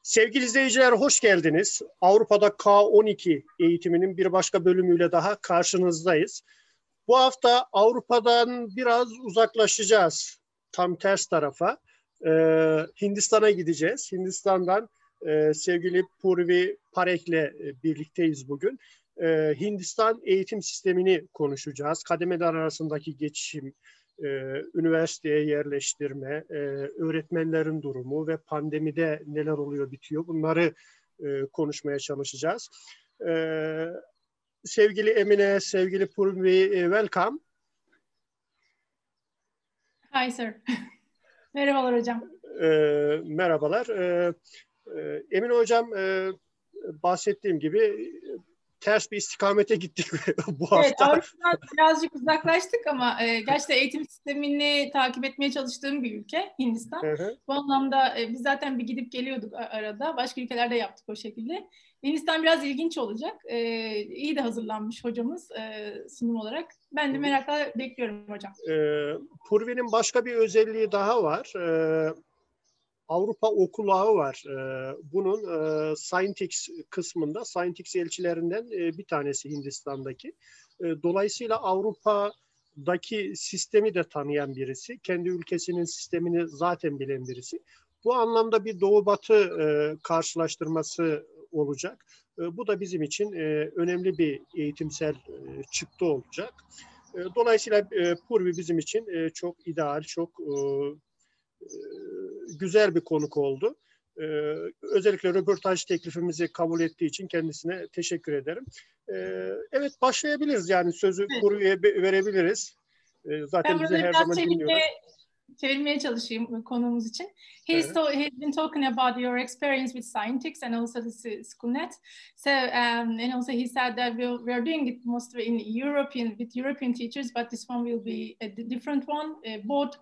Sevgili izleyiciler, hoş geldiniz. Avrupa'da K12 eğitiminin bir başka bölümüyle daha karşınızdayız. Bu hafta Avrupa'dan biraz uzaklaşacağız. Tam ters tarafa. Hindistan'a gideceğiz. Hindistan'dan sevgili Purvi Parekh'le birlikteyiz bugün. Hindistan Eğitim Sistemini konuşacağız. Kademeler arasındaki geçişim, üniversiteye yerleştirme, öğretmenlerin durumu ve pandemide neler oluyor bitiyor, bunları konuşmaya çalışacağız. Sevgili Emine, sevgili Purvi, welcome. Hi sir. Merhabalar hocam. Merhabalar. Emine hocam, bahsettiğim gibi ters bir istikamete gittik bu hafta. Evet, Avrupa'dan birazcık uzaklaştık ama gerçekten eğitim sistemini takip etmeye çalıştığım bir ülke Hindistan. Hı hı. Bu anlamda biz zaten bir gidip geliyorduk arada. Başka ülkelerde yaptık o şekilde. Hindistan biraz ilginç olacak. İyi de hazırlanmış hocamız sunum olarak. Ben de merakla bekliyorum hocam. Purvi'nin başka bir özelliği daha var. Avrupa Okul Ağı var. Bunun Scientix kısmında, Scientix elçilerinden bir tanesi Hindistan'daki. Dolayısıyla Avrupa'daki sistemi de tanıyan birisi. Kendi ülkesinin sistemini zaten bilen birisi. Bu anlamda bir Doğu-Batı karşılaştırması olacak. Bu da bizim için önemli bir eğitimsel çıktı olacak. Dolayısıyla Purvi bizim için çok ideal, çok güzel bir konuk oldu. Özellikle röportaj teklifimizi kabul ettiği için kendisine teşekkür ederim. Evet, başlayabiliriz, yani sözü Purvi'ye verebiliriz. Zaten bizi her zaman dinliyorlar. Çevirmeye çalışayım konuğumuz için. He's been talking about your experience with Scientix and also the Schoolnet. So, and also he said that we're doing it mostly with European teachers, but this one will be a different one. Both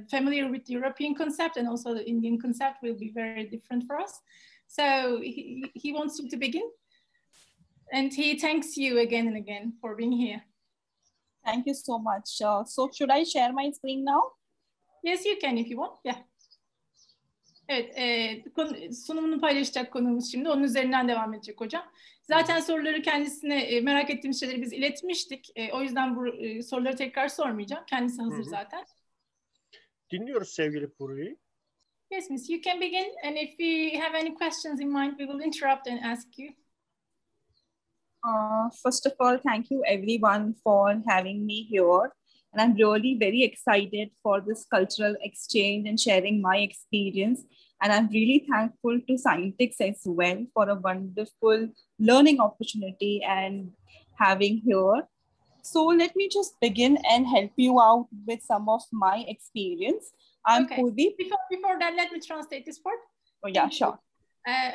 familiar with the European concept and also the Indian concept will be very different for us. So he wants you to begin. And he thanks you again and again for being here. Thank you so much. So should I share my screen now? Yes, you can if you want. Yeah. Evet, sunumunu paylaşacak konuğumuz şimdi. Onun üzerinden devam edecek hocam. Zaten soruları kendisine merak ettiğimiz şeyleri biz iletmiştik. O yüzden bu soruları tekrar sormayacağım. Kendisi hazır zaten. Dinliyoruz sevgili Purvi. Yes, miss. You can begin. And if you have any questions in mind, we will interrupt and ask you. First of all, thank you everyone for having me here. And I'm really very excited for this cultural exchange and sharing my experience. And I'm really thankful to Scientix as well for a wonderful learning opportunity and having here. So let me just begin and help you out with some of my experience. I'm Purvi. Before that, let me translate this part. Oh yeah, sure.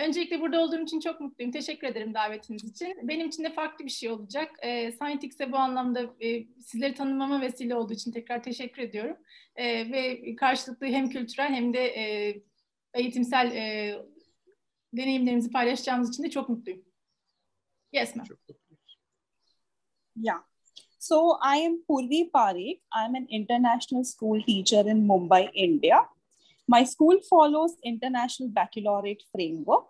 Öncelikle burada olduğum için çok mutluyum. Teşekkür ederim davetiniz için. Benim için de farklı bir şey olacak. Scientix'e bu anlamda sizleri tanımama vesile olduğu için tekrar teşekkür ediyorum. Ve karşılıklı hem kültürel hem de eğitimsel deneyimlerimizi paylaşacağımız için de çok mutluyum. Yes, ma'am. Yeah. So I am Purvi Parekh. I'm an international school teacher in Mumbai, India. My school follows international baccalaureate framework.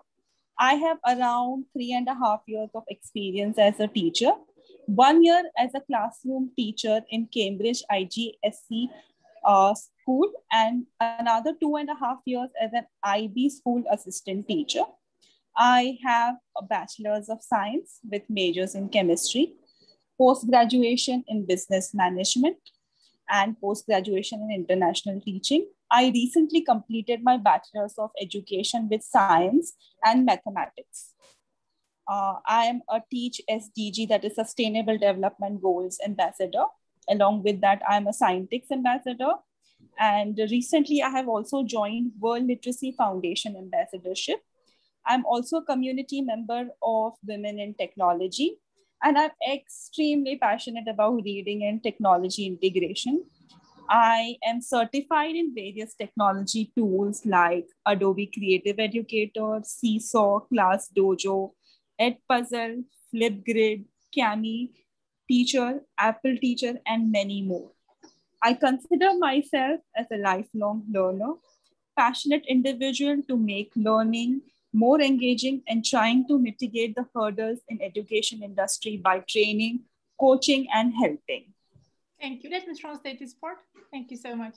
I have around 3.5 years of experience as a teacher, 1 year as a classroom teacher in Cambridge IGSC school, and another 2.5 years as an IB school assistant teacher. I have a bachelor's of science with majors in chemistry, post-graduation in business management, and post-graduation in international teaching. I recently completed my Bachelor's of Education with Science and Mathematics. I am a Teach SDG, that is Sustainable Development Goals Ambassador. Along with that, I am a Scientix Ambassador. And recently, I have also joined World Literacy Foundation Ambassadorship. I'm also a community member of Women in Technology. And I'm extremely passionate about reading and technology integration. I am certified in various technology tools like Adobe Creative Educator, Seesaw, Class Dojo, Edpuzzle, Flipgrid, Kami, Teacher, Apple Teacher, and many more. I consider myself as a lifelong learner, passionate individual to make learning more engaging, and trying to mitigate the hurdles in education industry by training, coaching, and helping. Thank you. Let me translate this part. Thank you so much.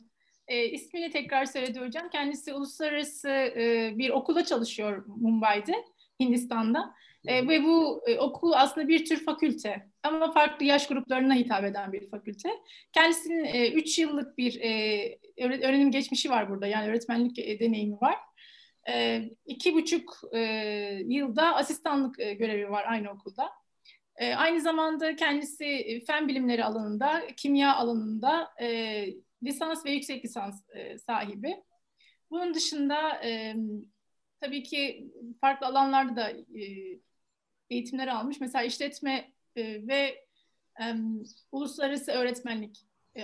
İsmini tekrar söyledi hocam. Kendisi uluslararası bir okula çalışıyor Mumbai'de, Hindistan'da. Ve bu okul aslında bir tür fakülte. Ama farklı yaş gruplarına hitap eden bir fakülte. Kendisinin 3 yıllık bir öğrenim geçmişi var burada. Yani öğretmenlik deneyimi var. 2,5 yılda asistanlık görevi var aynı okulda. Aynı zamanda kendisi fen bilimleri alanında, kimya alanında lisans ve yüksek lisans sahibi. Bunun dışında tabii ki farklı alanlarda da eğitimler almış. Mesela işletme ve uluslararası öğretmenlik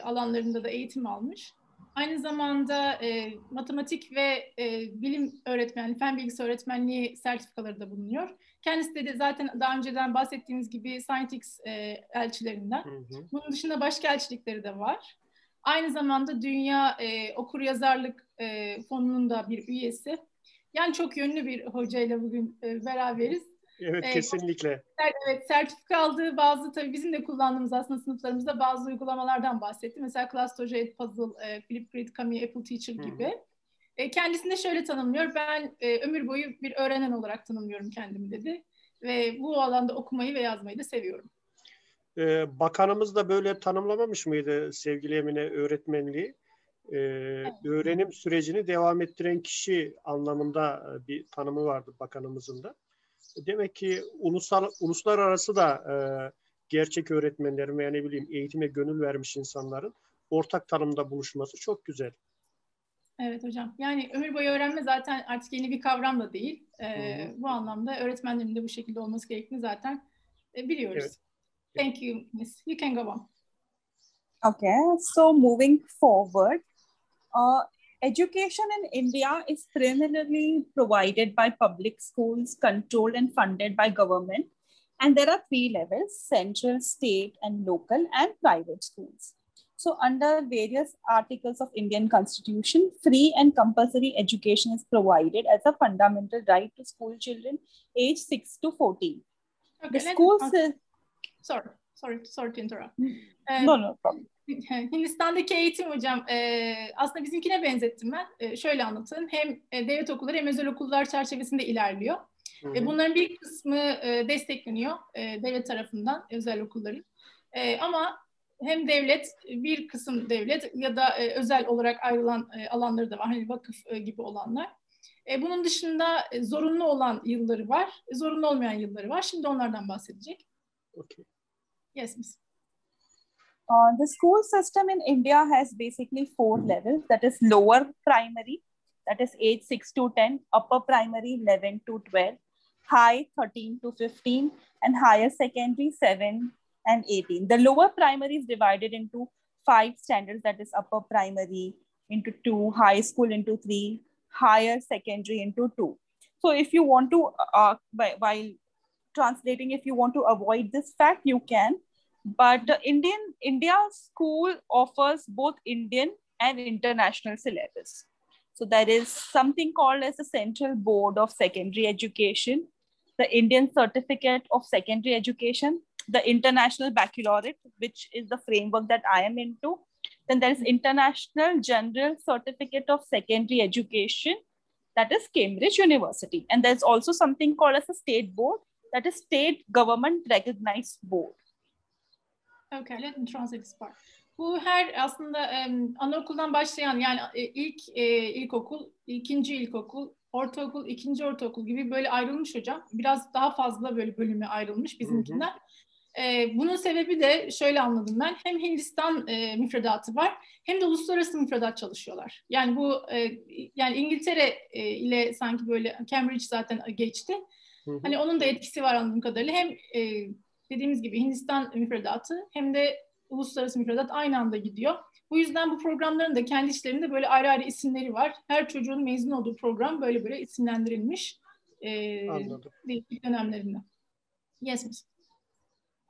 alanlarında da eğitim almış. Aynı zamanda matematik ve bilim öğretmenliği, fen bilgisi öğretmenliği sertifikaları da bulunuyor. Kendisi de zaten daha önceden bahsettiğimiz gibi Scientix elçilerinden. Bunun dışında başka elçilikleri de var. Aynı zamanda Dünya Okuryazarlık Fonu'nun da bir üyesi. Yani çok yönlü bir hocayla bugün beraberiz. Evet, kesinlikle. Evet, sertifika aldığı bazı, tabii bizim de kullandığımız aslında sınıflarımızda bazı uygulamalardan bahsetti. Mesela Classdojo, Puzzle, Flipgrid, Kami, Apple Teacher gibi. Kendisini de şöyle tanımlıyor. Ben ömür boyu bir öğrenen olarak tanımlıyorum kendimi dedi. Ve bu alanda okumayı ve yazmayı da seviyorum. Bakanımız da böyle tanımlamamış mıydı sevgili Emine öğretmenliği? Evet. Öğrenim sürecini devam ettiren kişi anlamında bir tanımı vardı bakanımızın da. Demek ki uluslararası da gerçek öğretmenlerin veya ne bileyim eğitime gönül vermiş insanların ortak tanımda buluşması çok güzel. Evet hocam. Yani ömür boyu öğrenme zaten artık yeni bir kavram da değil. Bu anlamda öğretmenlerin de bu şekilde olması gerektiğini zaten biliyoruz. Evet. Thank you, Miss. You can go on. Okay, so moving forward, education in India is primarily provided by public schools, controlled and funded by government. And there are 3 levels: central, state, and local, and private schools. So under various articles of Indian Constitution, free and compulsory education is provided as a fundamental right to school children aged 6 to 14. Okay, the schools... Sorry to interrupt. No problem. Hindistan'daki eğitim hocam aslında bizimkine benzettim ben. Şöyle anlatayım. Hem devlet okulları hem özel okullar çerçevesinde ilerliyor. Bunların bir kısmı destekleniyor devlet tarafından, özel okulların. Ama hem devlet, bir kısım devlet ya da özel olarak ayrılan alanları da var. Hani vakıf gibi olanlar. Bunun dışında zorunlu olan yılları var, zorunlu olmayan yılları var. Şimdi onlardan bahsedecek. Okay. Yes, Miss. The school system in India has basically 4 levels. That is lower primary, that is age 6 to 10, upper primary 11 to 12, high 13 to 15, and higher secondary 7 and 18. The lower primary is divided into 5 standards, that is upper primary into 2, high school into 3, higher secondary into 2. So if you want to, while translating, if you want to avoid this fact, you can. But India school offers both Indian and international syllabus. So there is something called as the Central Board of Secondary Education, the Indian Certificate of Secondary Education, the International Baccalaureate, which is the framework that I am into. Then there is International General Certificate of Secondary Education, that is Cambridge University. And there's also something called as a state board, that is state government recognized board. Okay, let me translate this part. Bu her aslında anaokuldan başlayan, yani ilkokul, ikinci ilkokul, ortaokul, ikinci ortaokul gibi böyle ayrılmış hocam. Biraz daha fazla böyle bölüme ayrılmış bizimkinden. Bunun sebebi de şöyle anladım ben. Hem Hindistan müfredatı var, hem de uluslararası müfredat çalışıyorlar. Yani bu yani İngiltere ile sanki böyle Cambridge zaten geçti. Hani onun da etkisi var anladığım kadarıyla. Hem dediğimiz gibi Hindistan müfredatı hem de uluslararası müfredat aynı anda gidiyor. Bu yüzden bu programların da kendi içlerinde böyle ayrı ayrı isimleri var. Her çocuğun mezun olduğu program böyle isimlendirilmiş değişik dönemlerinde. Yes, Miss.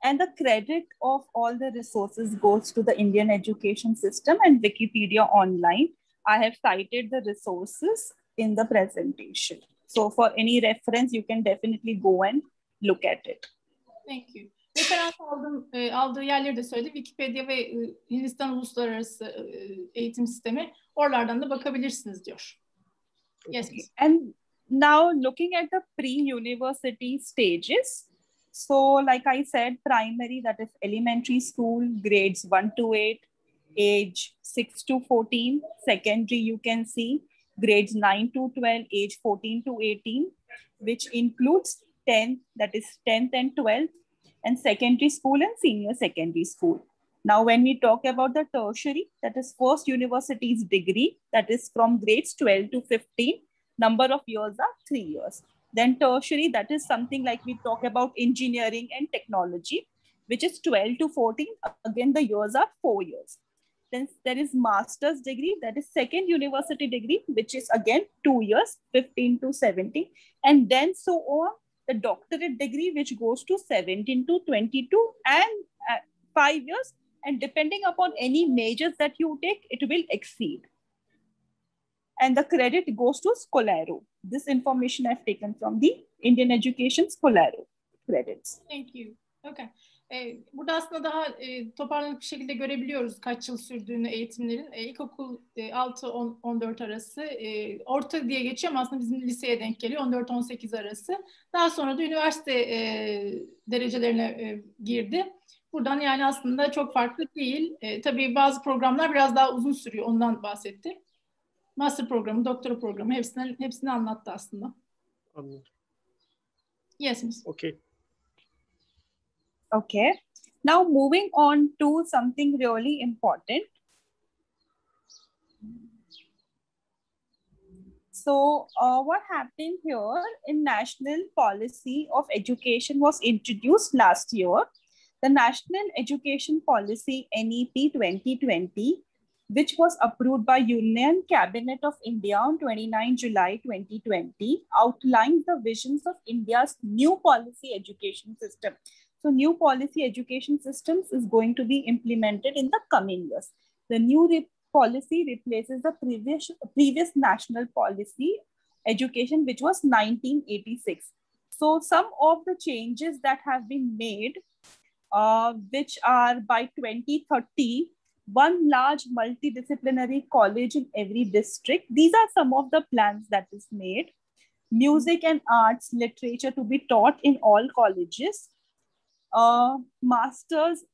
And the credit of all the resources goes to the Indian education system and Wikipedia online. I have cited the resources in the presentation. So for any reference, you can definitely go and look at it. Thank you. Referans aldığı yerleri de söyledi. Wikipedia ve Hindistan Uluslararası Eğitim Sistemi, oralardan da bakabilirsiniz diyor. Yes. Okay. And now looking at the pre-university stages. So like I said, primary, that is elementary school, grades 1 to 8, age 6 to 14. Secondary, you can see grades 9 to 12, age 14 to 18, which includes 10th, that is 10th and 12th, and secondary school and senior secondary school. Now, when we talk about the tertiary, that is first university's degree, that is from grades 12 to 15, number of years are 3 years. Then tertiary, that is something like we talk about engineering and technology, which is 12 to 14. Again, the years are 4 years. Then there is master's degree, that is second university degree, which is again 2 years, 15 to 17. And then so on, the doctorate degree, which goes to 17 to 22 and 5 years. And depending upon any majors that you take, it will exceed. And the credit goes to Scholaro. This information I've taken from the Indian Education Scholaro credits. Thank you. Okay. Burada aslında daha toparlanıp bir şekilde görebiliyoruz kaç yıl sürdüğünü eğitimlerin. İlkokul 6-14 arası, orta diye geçiyor ama aslında bizim liseye denk geliyor, 14-18 arası. Daha sonra da üniversite derecelerine girdi. Buradan yani aslında çok farklı değil. Tabii bazı programlar biraz daha uzun sürüyor, ondan bahsetti. Master programı, doktora programı hepsini anlattı aslında. Anladım. Yes, miss. Okay. Okay. Now moving on to something really important. So what happened here in National Policy of Education was introduced last year. The National Education Policy NEP 2020, which was approved by Union Cabinet of India on 29 July 2020, outlines the visions of India's new policy education system. So new policy education systems is going to be implemented in the coming years. The new policy replaces the previous national policy education, which was 1986. So some of the changes that have been made, which are by 2030, one large multidisciplinary college in every district. These are some of the plans that is made. Music and arts, literature to be taught in all colleges. Master's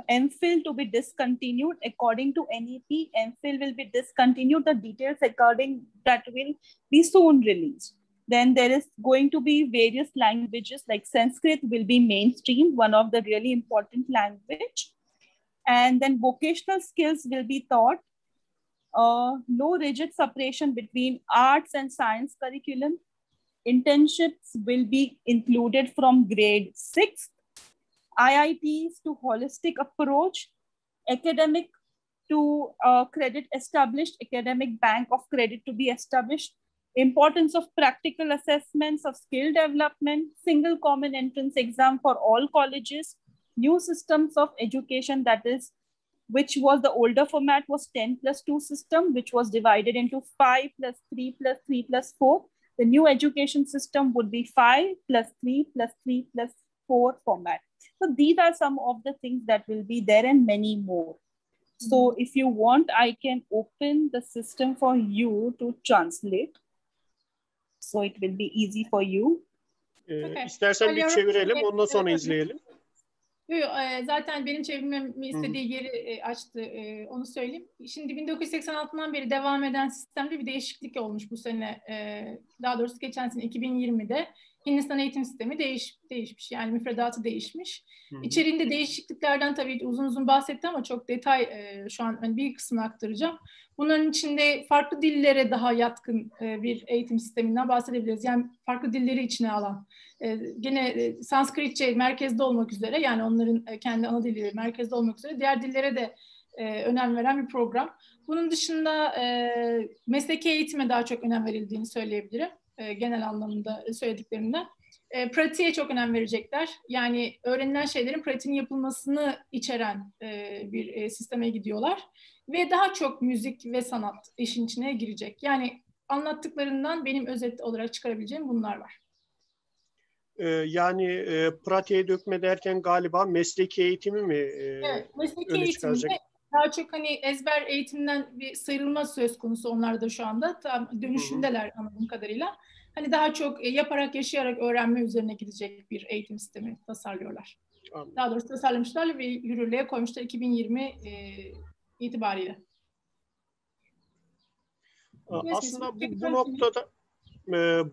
MPhil to be discontinued according to NEP. MPhil will be discontinued. The details according that will be soon released. Then there is going to be various languages like Sanskrit will be mainstream, one of the really important language. And then vocational skills will be taught. No rigid separation between arts and science curriculum. Internships will be included from grade 6. IITs to holistic approach. Academic to credit established. Academic bank of credit to be established. Importance of practical assessments of skill development. Single common entrance exam for all colleges. New systems of education, that is, which was the older format was 10+2 system, which was divided into 5+3+3+4. The new education system would be 5+3+3+4 format. So these are some of the things that will be there and many more. So if you want, I can open the system for you to translate. So it will be easy for you. Okay. İstersen bir çevirelim, ondan sonra izleyelim. Zaten benim çevirmemi istediği yeri açtı, onu söyleyeyim. Şimdi 1986'dan beri devam eden sistemde bir değişiklik olmuş bu sene. Daha doğrusu geçen sene 2020'de Hindistan Eğitim Sistemi değişmiş. Yani müfredatı değişmiş. İçeriğinde değişikliklerden tabii uzun uzun bahsetti ama çok detay şu an bir kısmını aktaracağım. Bunların içinde farklı dillere daha yatkın bir eğitim sisteminden bahsedebiliriz. Yani farklı dilleri içine alan. Gene Sanskritçe merkezde olmak üzere, yani onların kendi ana dilleri merkezde olmak üzere diğer dillere de önem veren bir program. Bunun dışında mesleki eğitime daha çok önem verildiğini söyleyebilirim. Genel anlamda söylediklerinden. Pratiğe çok önem verecekler. Yani öğrenilen şeylerin pratiğinin yapılmasını içeren bir sisteme gidiyorlar. Ve daha çok müzik ve sanat işin içine girecek. Yani anlattıklarından benim özet olarak çıkarabileceğim bunlar var. Yani pratiğe dökme derken galiba mesleki eğitimi mi Evet, mesleki öne eğitimde çıkaracak? daha çok hani ezber eğitimden bir sıyrılma söz konusu onlarda şu anda. Tam dönüşümdeler anladığım kadarıyla. Hani daha çok yaparak, yaşayarak öğrenme üzerine gidecek bir eğitim sistemi tasarlıyorlar. Anladım. Daha doğrusu tasarlamışlar ve yürürlüğe koymuşlar 2020 itibariyle. Aslında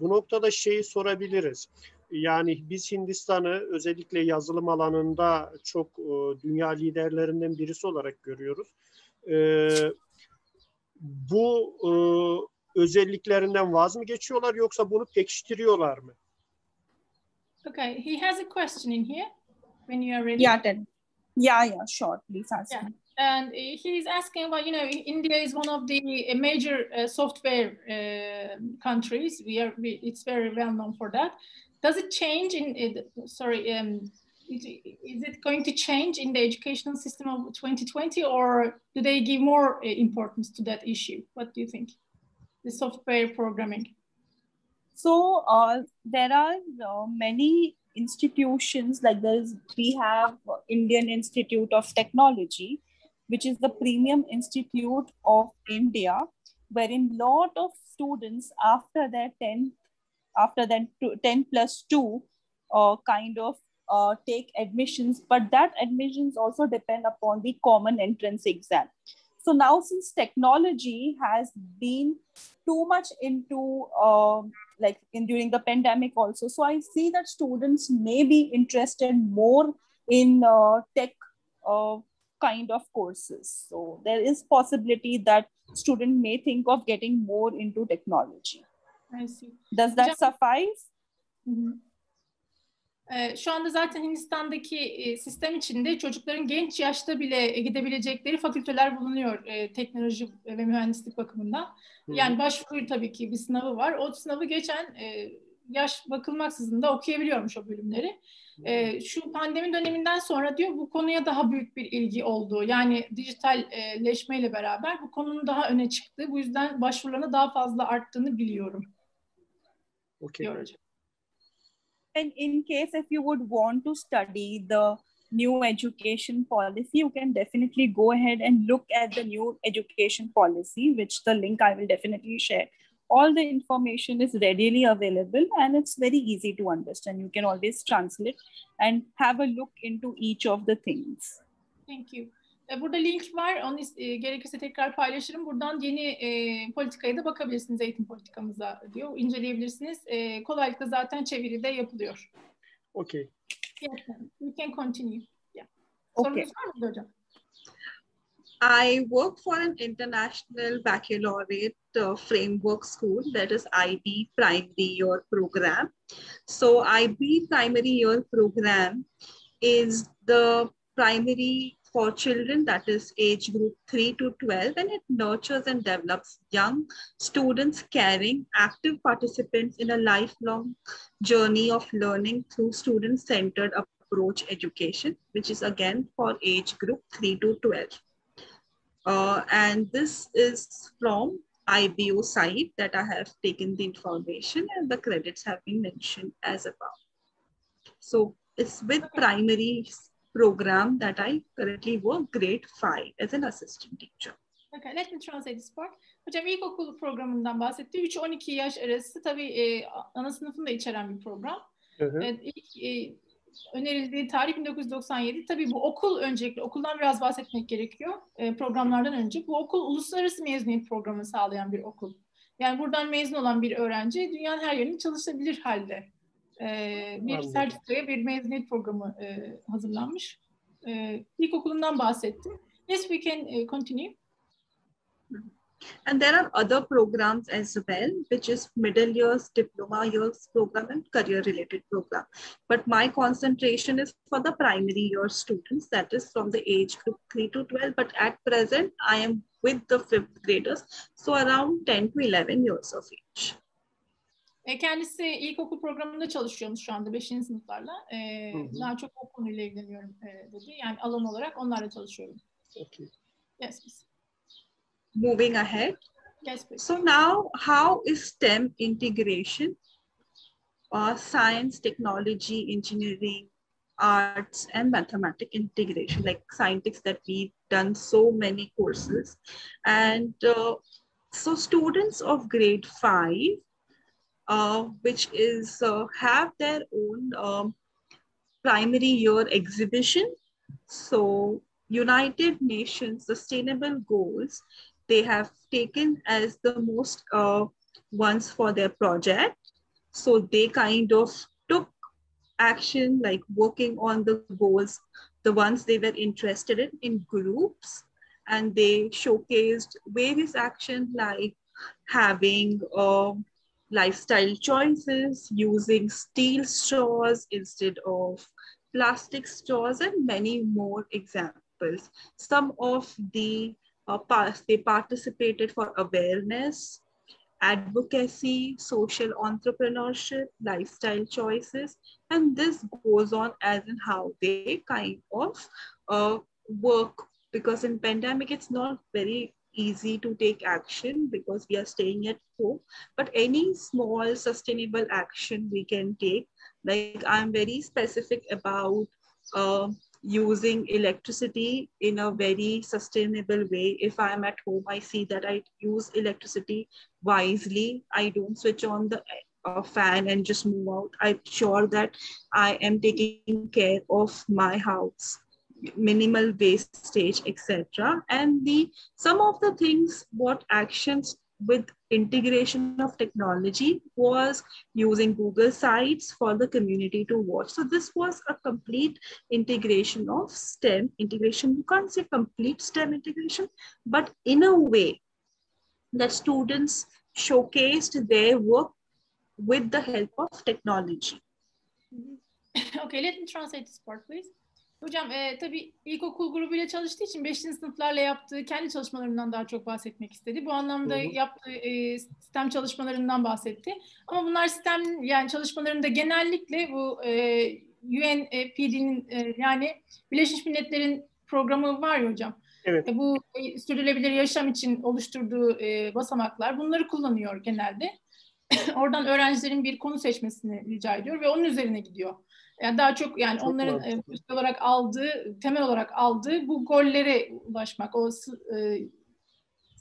bu noktada şeyi sorabiliriz. Yani biz Hindistan'ı özellikle yazılım alanında çok dünya liderlerinden birisi olarak görüyoruz. Bu özelliklerinden vaz mı geçiyorlar yoksa bunu pekiştiriyorlar mı? Okay, he has a question in here. When you are ready. Yeah, sure. Please ask me. And he's asking about, India is one of the major software countries. It's very well known for that. Does it change is it going to change in the educational system of 2020, or do they give more importance to that issue? What do you think? The software programming. So there are many institutions, like we have Indian Institute of Technology, which is the premium institute of India, wherein lot of students after their 10 +2 kind of take admissions, but that admissions also depend upon the common entrance exam. So now, since technology has been too much into during the pandemic also, so I see that students may be interested more in tech kind of courses. So there is possibility that student may think of getting more into technology. I see. Does that suffice? Şu anda zaten Hindistan'daki sistem içinde çocukların genç yaşta bile gidebilecekleri fakülteler bulunuyor teknoloji ve mühendislik bakımından. Yani başvuru tabii ki bir sınavı var. O sınavı geçen yaş bakılmaksızın da okuyabiliyormuş o bölümleri. Şu pandemi döneminden sonra diyor bu konuya daha büyük bir ilgi oldu. Yani dijitalleşmeyle beraber bu konunun daha öne çıktığı, bu yüzden başvurularına daha fazla arttığını biliyorum. Okay. Diyor hocam. And in case if you would want to study the new education policy, you can definitely go ahead and look at the new education policy, which the link I will definitely share. All the information is readily available and it's very easy to understand. You can always translate and have a look into each of the things. Thank you. Burada link var. Onu gerekirse tekrar paylaşırım. Buradan yeni politikaya da bakabilirsiniz, eğitim politikamıza diyor. İnceleyebilirsiniz. Kolaylıkla zaten çeviri de yapılıyor. Okay. Yes, we can continue. Yeah. Okay. Sorunuz var mı hocam? I work for an international baccalaureate framework school, that is IB primary year program. So IB primary year program is the primary for children, that is age group 3 to 12, and it nurtures and develops young students carrying active participants in a lifelong journey of learning through student-centered approach education, which is again for age group 3 to 12. And this is from IBO site that I have taken the information, and the credits have been mentioned as above. So it's with primary program that I currently work grade 5 as an assistant teacher. Okay, let me translate this part. Hocam ilkokul programından bahsetti. 3-12 yaş arası tabii ana sınıfını da içeren bir program. Önerildiği tarih 1997. Tabii bu okul öncelikle, okuldan biraz bahsetmek gerekiyor programlardan önce. Bu okul uluslararası mezuniyet programı sağlayan bir okul. Yani buradan mezun olan bir öğrenci dünyanın her yerinde çalışabilir halde. Bir sertifikaya bir mezuniyet programı hazırlanmış. İlkokulundan bahsettim. Yes, we can continue. And there are other programs as well, which is middle years, diploma years program, and career related program. But my concentration is for the primary year students, that is from the age group 3 to 12. But at present, I am with the 5th graders, so around 10 to 11 years of age. Kendisi ilkokul programında çalışıyormuş şu anda 5. sınıflarla. Daha çok o konuyla ilgileniyorum dedi. Yani alan olarak onlarla çalışıyorum. Okay. Yes, please. Moving ahead. Yes, please. So now, how is STEM integration? Science, technology, engineering, arts, and mathematics integration, like scientists that we've done so many courses. And so students of grade 5, which is have their own primary year exhibition. So United Nations Sustainable Goals, they have taken as the most ones for their project. So they kind of took action, like working on the goals, the ones they were interested in groups, and they showcased various actions like having lifestyle choices, using steel straws instead of plastic straws, and many more examples. Some of the they participated for awareness, advocacy, social entrepreneurship, lifestyle choices, and this goes on as in how they kind of work, because in pandemic it's not very easy to take action because we are staying at home, but any small sustainable action we can take. Like I'm very specific about using electricity in a very sustainable way. If I'm at home, I see that I use electricity wisely. I don't switch on the fan and just move out. I'm sure that I am taking care of my house, minimal wastage, etc. And some of the things, what actions with integration of technology was using Google Sites for the community to watch. So this was a complete integration of STEM integration. You can't say complete STEM integration, but in a way that students showcased their work with the help of technology. Okay, let me translate this part, please. Hocam tabii ilkokul grubuyla çalıştığı için 5. sınıflarla yaptığı kendi çalışmalarından daha çok bahsetmek istedi. Bu anlamda yaptığı STEM çalışmalarından bahsetti. Ama bunlar STEM yani çalışmalarında genellikle bu UNPD'nin yani Birleşmiş Milletler'in programı var ya hocam. Evet. Bu sürdürülebilir yaşam için oluşturduğu basamaklar, bunları kullanıyor genelde. Oradan öğrencilerin bir konu seçmesini rica ediyor ve onun üzerine gidiyor. Yani daha çok yani çok onların olarak aldığı, temel olarak aldığı bu gollere ulaşmak, o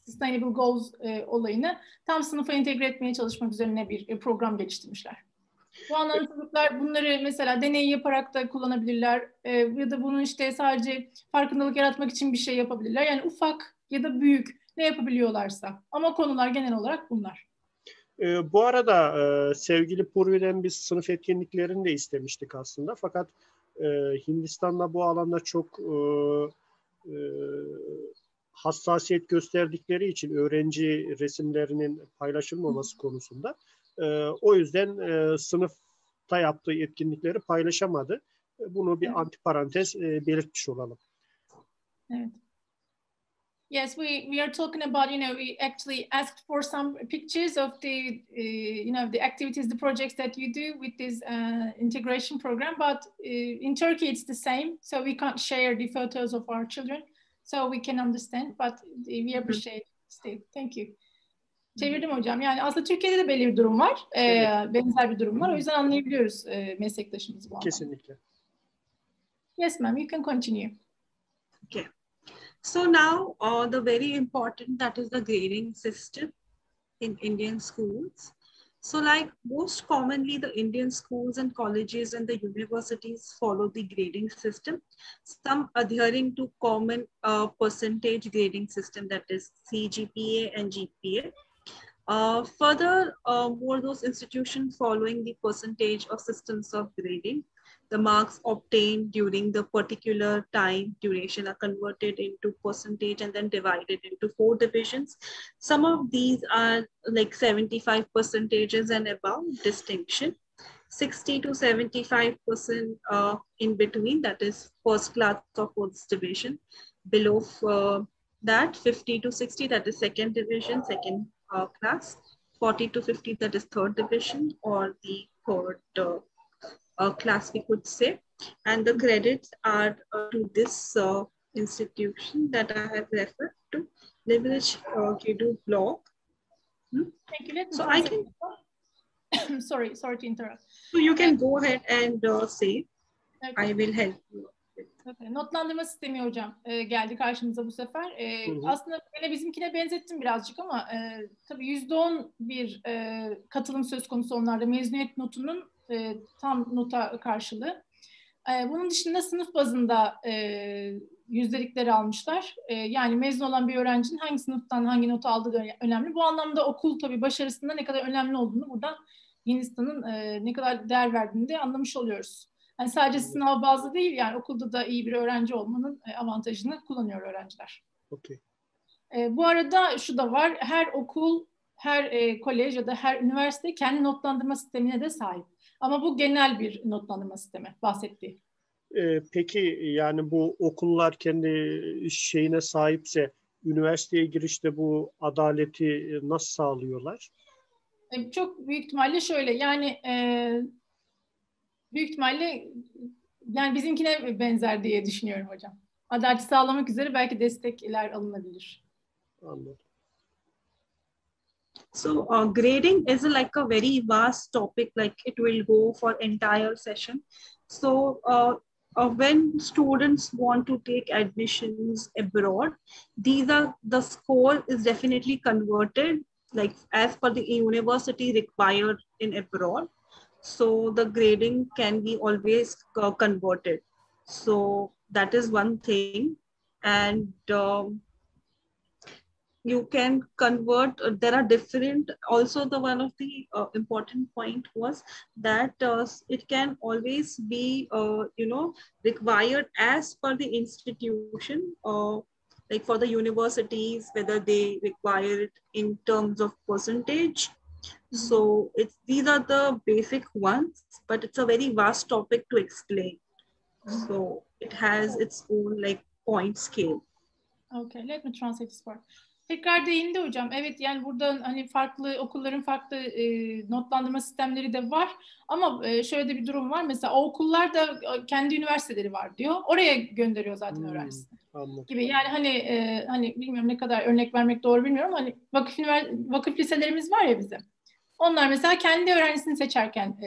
Sustainable Goals olayını tam sınıfa entegre etmeye çalışmak üzerine bir program geliştirmişler. Bu anlamda çocuklar bunları mesela deney yaparak da kullanabilirler ya da bunun işte sadece farkındalık yaratmak için bir şey yapabilirler. Yani ufak ya da büyük ne yapabiliyorlarsa, ama konular genel olarak bunlar. Bu arada sevgili Purvi'den biz sınıf etkinliklerini de istemiştik aslında. Fakat Hindistan'da bu alanda çok hassasiyet gösterdikleri için öğrenci resimlerinin paylaşılmaması konusunda o yüzden sınıfta yaptığı etkinlikleri paylaşamadı. Bunu bir antiparantez belirtmiş olalım. Evet. Yes, we are talking about, we actually asked for some pictures of the, the activities, the projects that you do with this integration program. But in Turkey, it's the same. So we can't share the photos of our children. So we can understand, but we appreciate it. Thank you. Çevirdim hocam. Yani aslında Türkiye'de de belli bir durum var. Benzer bir durum var. O yüzden anlayabiliyoruz meslektaşımızı bu anlamda. Kesinlikle. Yes, ma'am. You can continue. Okay. So now the very important, that is the grading system in Indian schools. So like most commonly the Indian schools and colleges and the universities follow the grading system, some adhering to common percentage grading system, that is CGPA and GPA. Further, more those institutions following the percentage of systems of grading. The marks obtained during the particular time duration are converted into percentage and then divided into 4 divisions. Some of these are like 75 percentages and above, distinction. 60 to 75% in between, that is first class or fourth division. Below that, 50 to 60, that is second division, second class. 40 to 50, that is third division or the third class, we could say. And the credits are to this institution that I have referred to, Leverage Kedu blog. Thank you. Let me So I can. sorry to interrupt. So you can go ahead and say. Okay. I will help you. Okay. Notlandırma sistemi hocam geldi karşımıza bu sefer. Aslında yine bizimkine benzettim birazcık ama tabii %10 bir katılım söz konusu onlarda. Mezuniyet notunun tam nota karşılığı. Bunun dışında sınıf bazında yüzdelikleri almışlar. Yani mezun olan bir öğrencinin hangi sınıftan hangi notu aldığı da önemli. Bu anlamda okul tabii başarısında ne kadar önemli olduğunu buradan Hindistan'ın ne kadar değer verdiğini de anlamış oluyoruz. Yani sadece sınav bazlı değil, yani okulda da iyi bir öğrenci olmanın avantajını kullanıyor öğrenciler. Okay. Bu arada şu da var, her okul, her kolej ya da her üniversite kendi notlandırma sistemine de sahip. Ama bu genel bir notlandırma sistemi bahsettiği. Peki yani bu okullar kendi şeyine sahipse üniversiteye girişte bu adaleti nasıl sağlıyorlar? Çok büyük ihtimalle şöyle, yani büyük ihtimalle yani bizimkine benzer diye düşünüyorum hocam. Adaleti sağlamak üzere belki destekler alınabilir. Anladım. So grading is like a very vast topic, like it will go for entire session. So when students want to take admissions abroad, the score is definitely converted, like as per the university required in abroad. So the grading can be always converted. So that is one thing. And you can convert, there are different, also the one of the important point was that it can always be, required as per the institution, like for the universities, whether they require it in terms of percentage. So these are the basic ones, but it's a very vast topic to explain. So it has its own like point scale. Okay, let me translate this part. Tekrar değindi hocam. Evet, yani burada hani farklı okulların farklı notlandırma sistemleri de var. Ama şöyle de bir durum var. Mesela o okullar da kendi üniversiteleri var diyor. Oraya gönderiyor zaten öğrencisini. Gibi. Yani hani bilmiyorum ne kadar örnek vermek doğru bilmiyorum. Hani vakıf liselerimiz var ya bizim. Onlar mesela kendi öğrencisini seçerken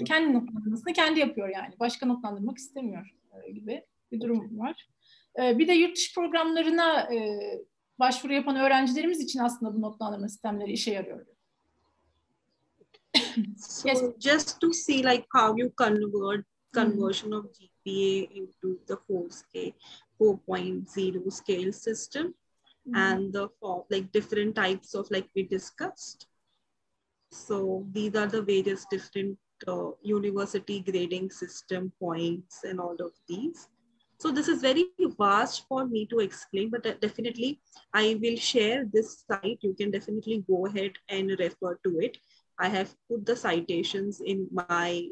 kendi notlandırmasını kendi yapıyor yani. Başka notlandırmak istemiyor gibi bir durum var. Bir de yurt dışı programlarına başvuru yapan öğrencilerimiz için aslında bu notlandırma sistemleri işe yarıyor. So yes. Just to see like how you conversion of GPA into the 4.0 scale system and the like different types of like we discussed. So these are the various different university grading system points and all of these. So this is very vast for me to explain, but definitely I will share this site. You can definitely go ahead and refer to it. I have put the citations in my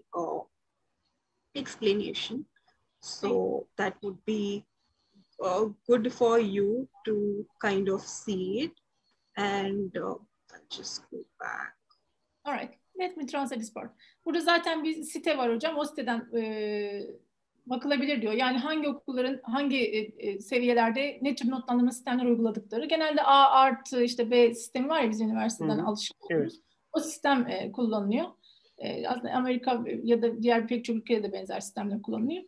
explanation. So that would be good for you to kind of see it. And I'll just go back. All right, let me translate this part. Burada zaten bir site var hocam. O siteden bakılabilir diyor. Yani hangi okulların hangi seviyelerde ne tür notlandırma sistemleri uyguladıkları. Genelde A artı işte B sistemi var ya biz üniversiteden alışık oluyoruz. Evet. O sistem kullanılıyor. Aslında Amerika ya da diğer pek çok ülkede de benzer sistemler kullanılıyor.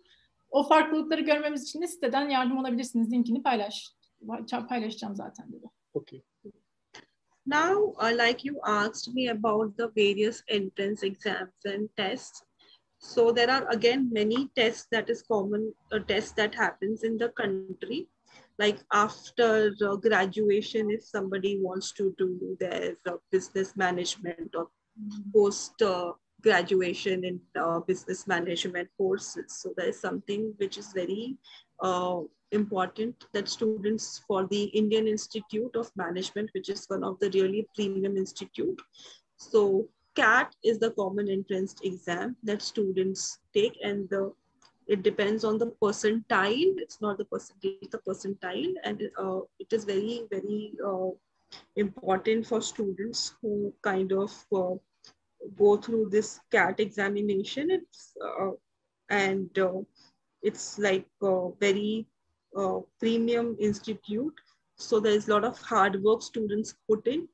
O farklılıkları görmemiz için de siteden yardım alabilirsiniz. Linkini paylaşacağım zaten dedi. Okay. Now, like you asked me about the various entrance exams and tests. So there are again many tests that is common, tests that happens in the country. Like after graduation, if somebody wants to do their business management or post graduation in business management courses. So there is something which is very important that students for the Indian Institute of Management, which is one of the really premium institute. So CAT is the common entrance exam that students take, and it depends on the percentile. It's not the percentage, the percentile, and it is very, very important for students who kind of go through this CAT examination. It's like a very premium institute. So there's a lot of hard work students put in.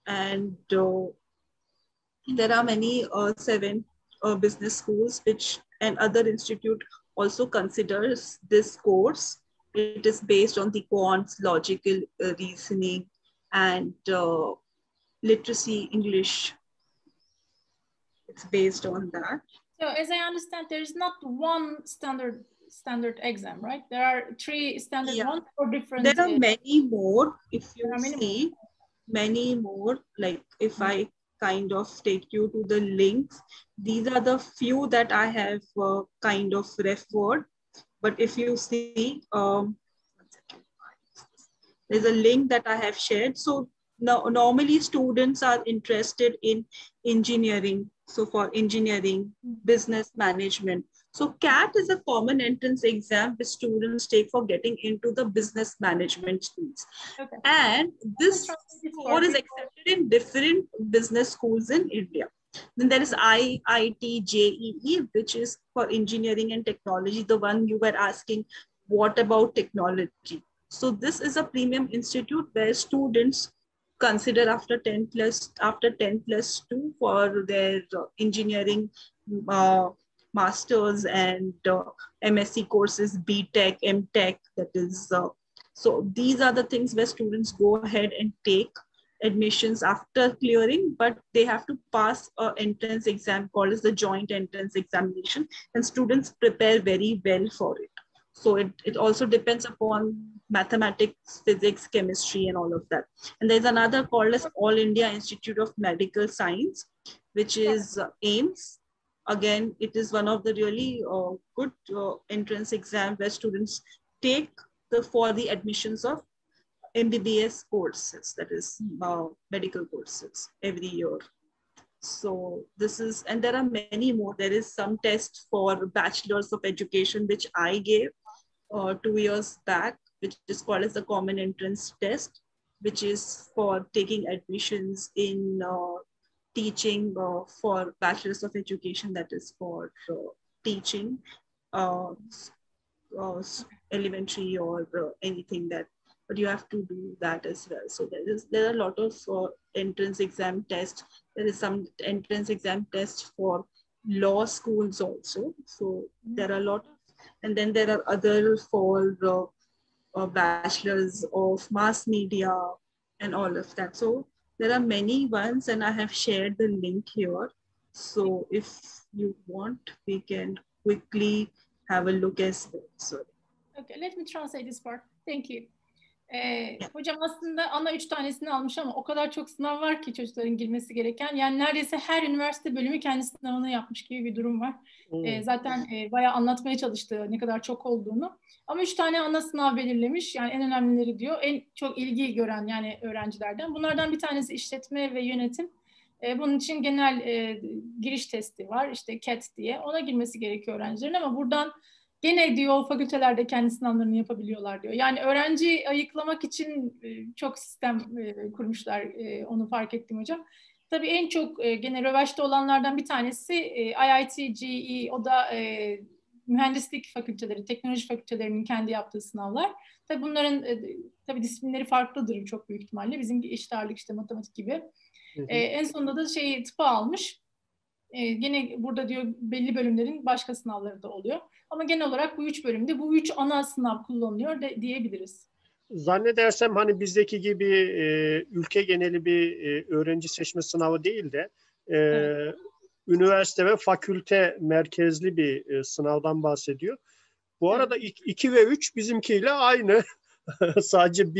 And there are many 7 business schools which and other institute also considers this course. It is based on the quants, logical reasoning, and literacy English. It's based on that. So as I understand, there is not one standard exam, right? There are 3 standard ones for different. There are many more. If you see, many more. Like if I kind of take you to the links, these are the few that I have kind of referred. But if you see, there's a link that I have shared. So now, normally students are interested in engineering. So for engineering, business management. So CAT is a common entrance exam which students take for getting into the business management schools. Okay. And this score is accepted in different business schools in India. Then there is IIT JEE, which is for engineering and technology, the one you were asking, what about technology? So this is a premium institute where students consider after 10 plus 2 for their engineering masters and MSc courses, BTech, MTech, that is. So these are the things where students go ahead and take admissions after clearing, but they have to pass an entrance exam called as the joint entrance examination, and students prepare very well for it. So it also depends upon mathematics, physics, chemistry, and all of that. And there's another called as All India Institute of Medical Science, which is AIMS. Again, it is one of the really good entrance exam where students take for the admissions of MBBS courses, that is medical courses every year. So this is, and there are many more. There is some test for bachelors of education, which I gave 2 years back, which is called as the common entrance test, which is for taking admissions in teaching for bachelors of education, that is for teaching elementary or anything that, but you have to do that as well. So there are a lot of entrance exam tests. There is some entrance exam tests for law schools also. So there are a lot of, and then there are other for bachelors of mass media and all of that. So there are many ones, and I have shared the link here. So if you want, we can quickly have a look as well. Sorry. Okay, let me translate this part. Thank you. Hocam aslında ana 3 tanesini almış ama o kadar çok sınav var ki çocukların girmesi gereken. Yani neredeyse her üniversite bölümü kendi sınavını yapmış gibi bir durum var. Zaten bayağı anlatmaya çalıştı ne kadar çok olduğunu. Ama 3 tane ana sınav belirlemiş. Yani en önemlileri diyor. En çok ilgi gören yani öğrencilerden. Bunlardan bir tanesi işletme ve yönetim. Bunun için genel giriş testi var. İşte CAT diye. Ona girmesi gerekiyor öğrencilerin ama buradan gene diyor genelde kendi sınavlarını yapabiliyorlar diyor. Yani öğrenci ayıklamak için çok sistem kurmuşlar, onu fark ettim hocam. Tabii en çok gene rövaşta olanlardan bir tanesi IIT JEE, o da mühendislik fakülteleri, teknoloji fakültelerinin kendi yaptığı sınavlar. Tabii bunların tabii disiplinleri farklıdır çok büyük ihtimalle. Bizim eşit ağırlık işte matematik gibi. En sonunda da tıpa almış. Gene burada diyor belli bölümlerin başka sınavları da oluyor. Ama genel olarak bu 3 bölümde bu 3 ana sınav kullanılıyor diyebiliriz. Zannedersem hani bizdeki gibi ülke geneli bir öğrenci seçme sınavı değil de evet, üniversite ve fakülte merkezli bir sınavdan bahsediyor. Bu arada 2 ve 3 bizimkiyle aynı. Sadece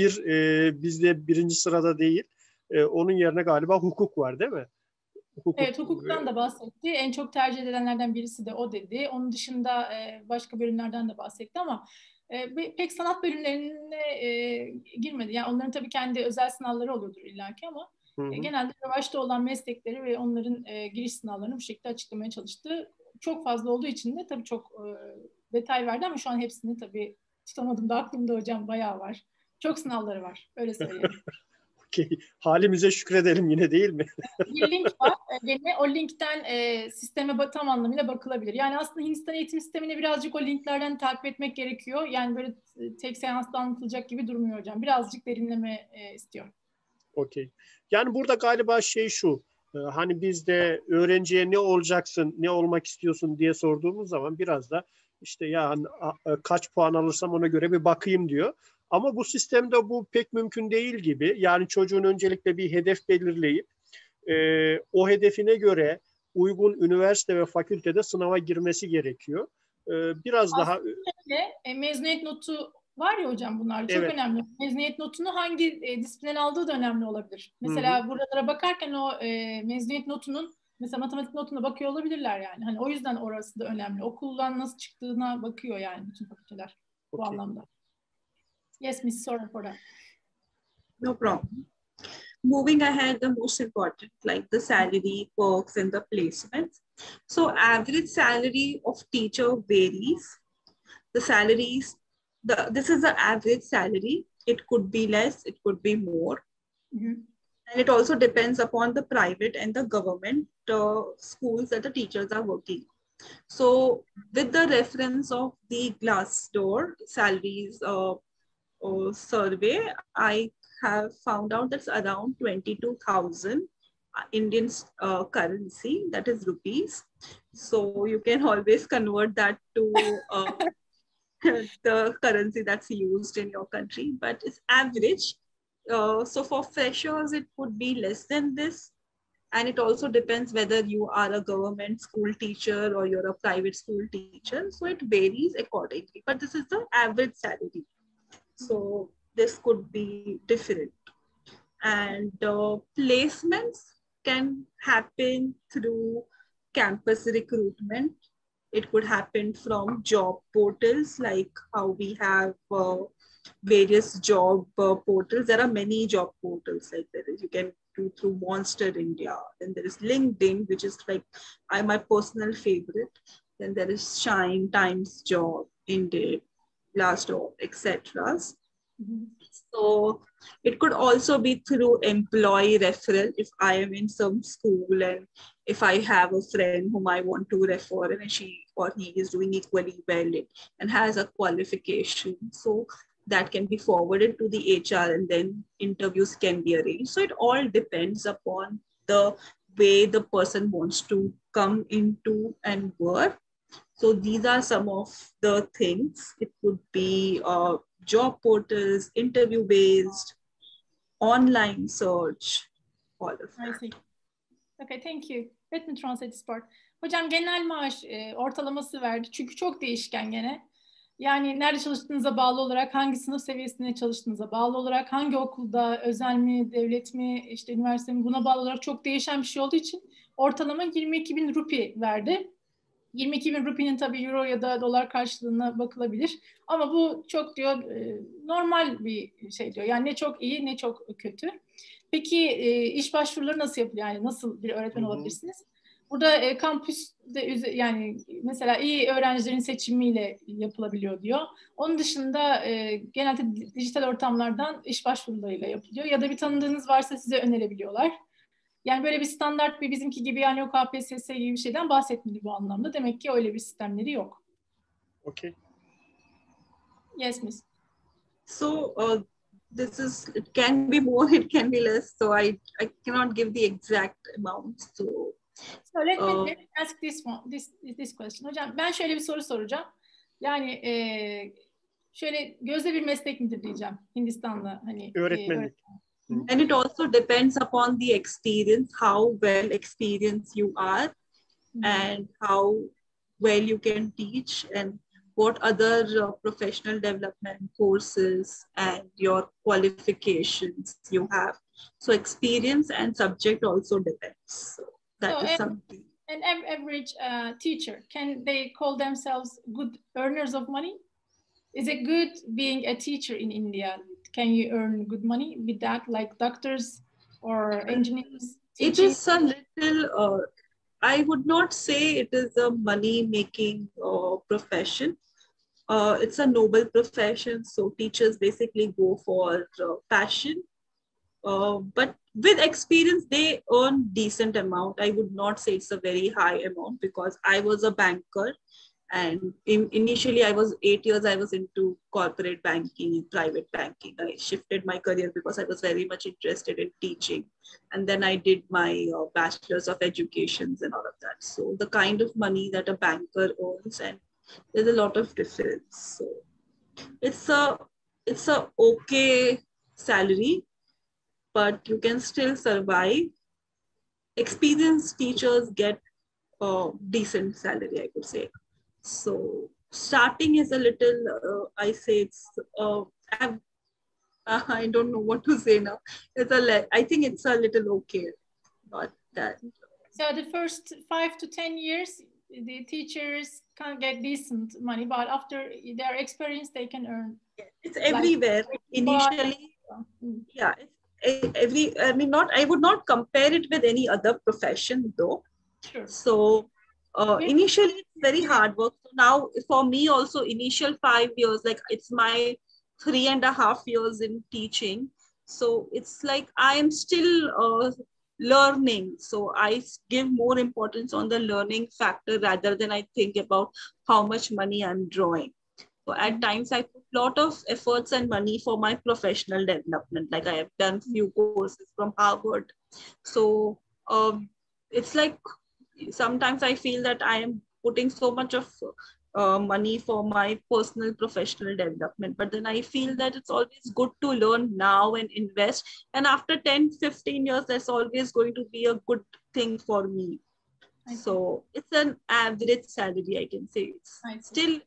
bizde 1. sırada değil. Onun yerine galiba hukuk var değil mi? Evet, hukuktan da bahsetti. En çok tercih edilenlerden birisi de o dedi. Onun dışında başka bölümlerden de bahsetti ama pek sanat bölümlerine girmedi. Yani onların tabii kendi özel sınavları oluyordur illaki ama genelde revaçta olan meslekleri ve onların giriş sınavlarını bu şekilde açıklamaya çalıştı. Çok fazla olduğu için de tabii çok detay verdi ama şu an hepsini tabii tutamadım da aklımda hocam, bayağı var. Çok sınavları var, öyle söyleyeyim. Halimize şükredelim yine, değil mi? Bir link var. Gene o linkten sisteme tam anlamıyla bakılabilir. Yani aslında Hindistan Eğitim Sistemi'ni birazcık o linklerden takip etmek gerekiyor. Yani böyle tek seansta anlatılacak gibi durmuyor hocam. Birazcık derinleme istiyor. Okey. Yani burada galiba şey şu, hani biz de öğrenciye ne olacaksın, ne olmak istiyorsun diye sorduğumuz zaman biraz da işte ya hani, kaç puan alırsam ona göre bir bakayım diyor. Ama bu sistemde bu pek mümkün değil gibi. Yani çocuğun öncelikle bir hedef belirleyip o hedefine göre uygun üniversite ve fakültede sınava girmesi gerekiyor. Biraz daha... Mezuniyet notu var ya hocam, bunlar çok Evet. önemli. Mezuniyet notunu hangi disiplinden aldığı da önemli olabilir. Mesela buralara bakarken o mezuniyet notunun, mesela matematik notuna bakıyor olabilirler yani. Hani o yüzden orası da önemli. Okuldan nasıl çıktığına bakıyor yani bütün fakülteler bu anlamda. Yes, Miss, sorry for that. No problem. Moving ahead, the most important, like the salary, perks, and the placements. So average salary of teacher varies. The salaries, this is the average salary. It could be less, it could be more. And it also depends upon the private and the government schools that the teachers are working. So with the reference of the Glassdoor salaries survey, I have found out that's around 22,000 Indian currency, that is rupees. So you can always convert that to the currency that's used in your country, but it's average. So for freshers, it would be less than this. And it also depends whether you are a government school teacher or you're a private school teacher. So it varies accordingly, but this is the average salary. So this could be different. And placements can happen through campus recruitment. It could happen from job portals, like how we have various job portals. There are many job portals like that. You can do through Monster India. Then there is LinkedIn, which is like my personal favorite. Then there is Shine, Times Job, Indeed, Glassdoor, etc. So it could also be through employee referral. If I am in some school and if I have a friend whom I want to refer and she or he is doing equally well and has a qualification, so that can be forwarded to the HR and then interviews can be arranged. So it all depends upon the way the person wants to come into and work. So these are some of the things. It could be job portals, interview-based, online search, all of that. I see. Okay, thank you. Let me translate this part. Hocam genel maaş ortalaması verdi. Çünkü çok değişken gene. Yani nerede çalıştığınıza bağlı olarak, hangi sınıf seviyesinde çalıştığınıza bağlı olarak, hangi okulda, özel mi, devlet mi, işte üniversite mi, buna bağlı olarak çok değişen bir şey olduğu için ortalama 22.000 rupi verdi. 22.000 rupinin tabii euro ya da dolar karşılığına bakılabilir. Ama bu çok diyor normal bir şey diyor. Yani ne çok iyi ne çok kötü. Peki iş başvuruları nasıl yapılıyor? Yani nasıl bir öğretmen olabilirsiniz? Burada kampüste yani mesela iyi öğrencilerin seçimiyle yapılabiliyor diyor. Onun dışında genelde dijital ortamlardan iş başvurularıyla yapılıyor. Ya da bir tanıdığınız varsa size önerebiliyorlar. Yani böyle bir standart bir bizimki gibi yani o KPSS gibi bir şeyden bahsetmedi bu anlamda. Demek ki öyle bir sistemleri yok. Okay. Yes, Miss. So this is, it can be more, it can be less. So I cannot give the exact amount. So let me ask this question. Hocam ben şöyle bir soru soracağım. Yani şöyle gözde bir meslek midir diyeceğim Hindistan'da hani öğretmenlik. And it also depends upon the experience, how well experienced you are, and how well you can teach, and what other professional development courses and your qualifications you have. So experience and subject also depends. So that is something. An average teacher, can they call themselves good earners of money? Is it good being a teacher in India? Can you earn good money with that, like doctors or engineers? It is a little, I would not say it is a money-making profession. It's a noble profession, so teachers basically go for passion. But with experience, they earn decent amount. I would not say it's a very high amount because I was a banker And initially, I was 8 years, I was into corporate banking, private banking. I shifted my career because I was very much interested in teaching. And then I did my bachelor's of education and all of that. So the kind of money that a banker earns, and there's a lot of difference. So it's a okay salary, but you can still survive. Experienced teachers get a decent salary, I could say. So starting is a little, I say it's, I don't know what to say now. I think it's a little okay, not that. So the first 5 to 10 years, the teachers can't get decent money, but after their experience, they can earn. It's everywhere. Like, initially, yeah, I would not compare it with any other profession though. Sure. So initially it's very hard work. So now for me also, initial 5 years, like it's my 3.5 years in teaching. So it's like I am still learning. So I give more importance on the learning factor rather than I think about how much money I'm drawing. So at times I put a lot of efforts and money for my professional development. Like I have done few courses from Harvard. So it's like sometimes I feel that I am putting so much of money for my personal professional development. But then I feel that it's always good to learn now and invest. And after 10, 15 years, that's always going to be a good thing for me. So it's an average salary, I can say. It's still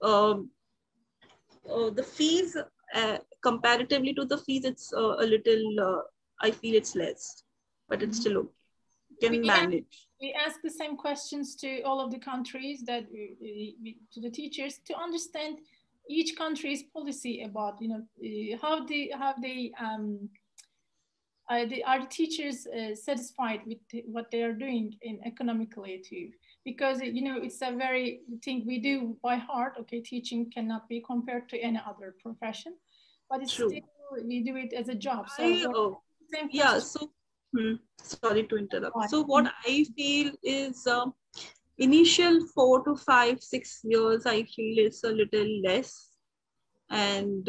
the fees, comparatively to the fees, it's a little, I feel it's less, but it's still okay. You can manage. We ask the same questions to all of the countries, that to the teachers, to understand each country's policy about, how are the teachers satisfied with what they are doing in economically too? Because it's a very thing we do by heart. Okay, teaching cannot be compared to any other profession, but it's True. still we do it as a job. So yeah. So sorry to interrupt. So what I feel is initial 4 to 5, 6 years, I feel it's a little less. And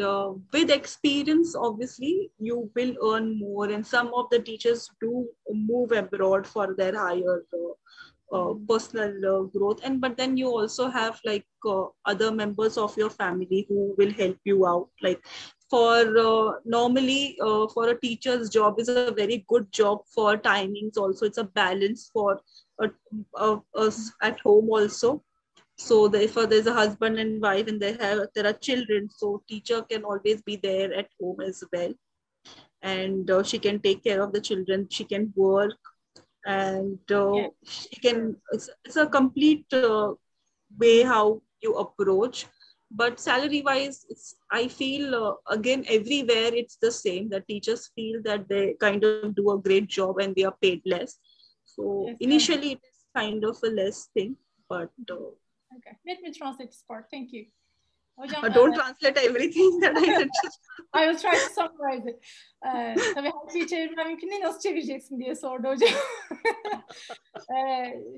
with experience, obviously, you will earn more. And some of the teachers do move abroad for their higher personal growth. But then you also have like other members of your family who will help you out. Like for normally for a teacher's job is a very good job for timings. Also, it's a balance for us at home also. So if there's a husband and wife and there are children, so teacher can always be there at home as well. And she can take care of the children, she can work, and she can, it's a complete way how you approach. But salary wise, I feel again, everywhere it's the same, that teachers feel that they kind of do a great job and they are paid less. So initially it is kind of a less thing, but okay, let me translate this part. Thank you. Hocam, don't translate everything that I said. I will try to summarize it. Tabii her şeyi çevirmem mümkün değil. Nasıl çevireceksin diye sordu hocam.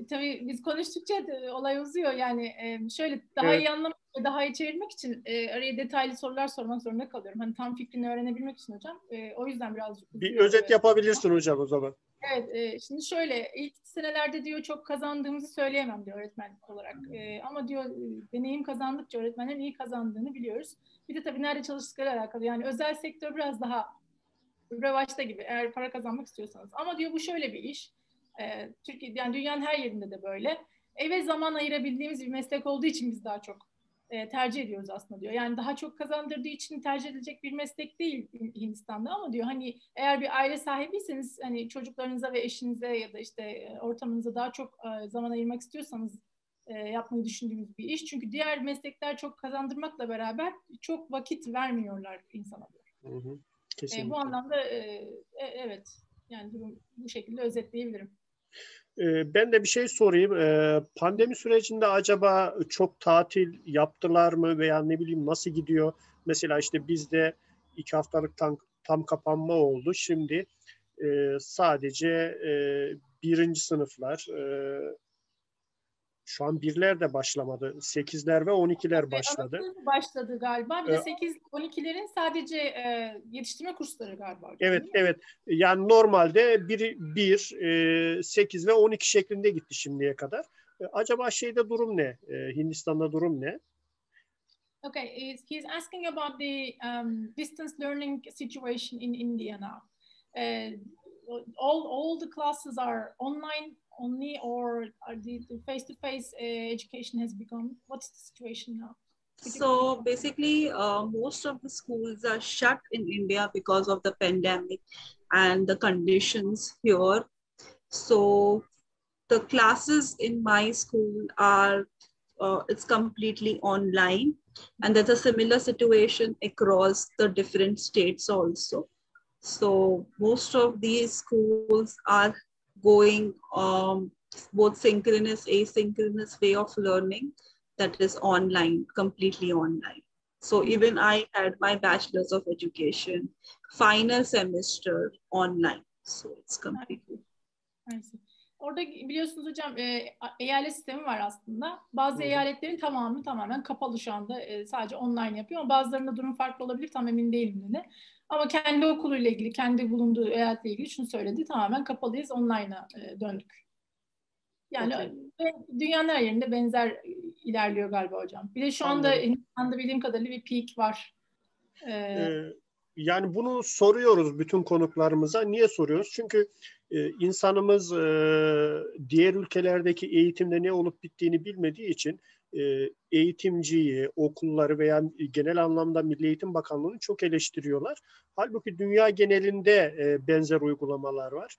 Tabii biz konuştukça olay uzuyor. Yani şöyle daha iyi anlamak ve daha iyi çevirmek için araya detaylı sorular sormak zorunda kalıyorum. Hani tam fikrini öğrenebilmek için hocam. O yüzden birazcık bir özet yapabilirsin hocam o zaman. Evet, şimdi şöyle, ilk senelerde diyor çok kazandığımızı söyleyemem diyor öğretmen olarak. Ama diyor deneyim kazandıkça öğretmenlerin iyi kazandığını biliyoruz. Bir de tabii nerede çalıştıkları alakalı. Yani özel sektör biraz daha revaçta gibi, eğer para kazanmak istiyorsanız. Ama diyor bu şöyle bir iş. Türkiye, yani dünyanın her yerinde de böyle. Eve zaman ayırabildiğimiz bir meslek olduğu için biz daha çok tercih ediyoruz aslında diyor. Yani daha çok kazandırdığı için tercih edilecek bir meslek değil Hindistan'da, ama diyor hani eğer bir aile sahibiyseniz, hani çocuklarınıza ve eşinize ya da işte ortamınıza daha çok zaman ayırmak istiyorsanız yapmayı düşündüğümüz bir iş. Çünkü diğer meslekler çok kazandırmakla beraber çok vakit vermiyorlar insana diyor. Hı hı, kesinlikle. Bu anlamda evet, yani durum bu şekilde özetleyebilirim. Ben de bir şey sorayım. Pandemi sürecinde acaba çok tatil yaptılar mı veya ne bileyim nasıl gidiyor? Mesela işte bizde 2 haftalık tam kapanma oldu. Şimdi sadece 1. sınıflar Şu an 1'ler de başlamadı. 8'ler ve 12'ler başladı. Anadolu başladı galiba. Bir de 8-12'lerin sadece yetiştirme kursları galiba. Evet, evet. Yani normalde 8 ve 12 şeklinde gitti şimdiye kadar. Acaba şeyde durum ne? Hindistan'da durum ne? Okay, he's asking about the distance learning situation in India now. All the classes are online only, or are the face-to-face education has become? What's the situation now? So basically, most of the schools are shut in India because of the pandemic and the conditions here. So the classes in my school are, it's completely online, and there's a similar situation across the different states also. So most of these schools are going both synchronous, asynchronous way of learning, that is online, completely online. So even I had my bachelor's of education, final semester online. So it's completely. I see. Orada biliyorsunuz hocam eyalet sistemi var aslında. Bazı eyaletlerin tamamı tamamen kapalı şu anda. Sadece online yapıyor ama bazılarında durum farklı olabilir. Tam emin değilim de. Ama kendi okuluyla ilgili, kendi bulunduğu eyaletle ilgili şunu söyledi. Tamamen kapalıyız, online'a döndük. Yani dünyanın her yerinde benzer ilerliyor galiba hocam. Bir de şu anda Hindistan'da bildiğim kadarıyla bir peak var. Yani bunu soruyoruz bütün konuklarımıza. Niye soruyoruz? Çünkü insanımız diğer ülkelerdeki eğitimde ne olup bittiğini bilmediği için eğitimciyi, okulları veya genel anlamda Milli Eğitim Bakanlığı'nı çok eleştiriyorlar. Halbuki dünya genelinde benzer uygulamalar var.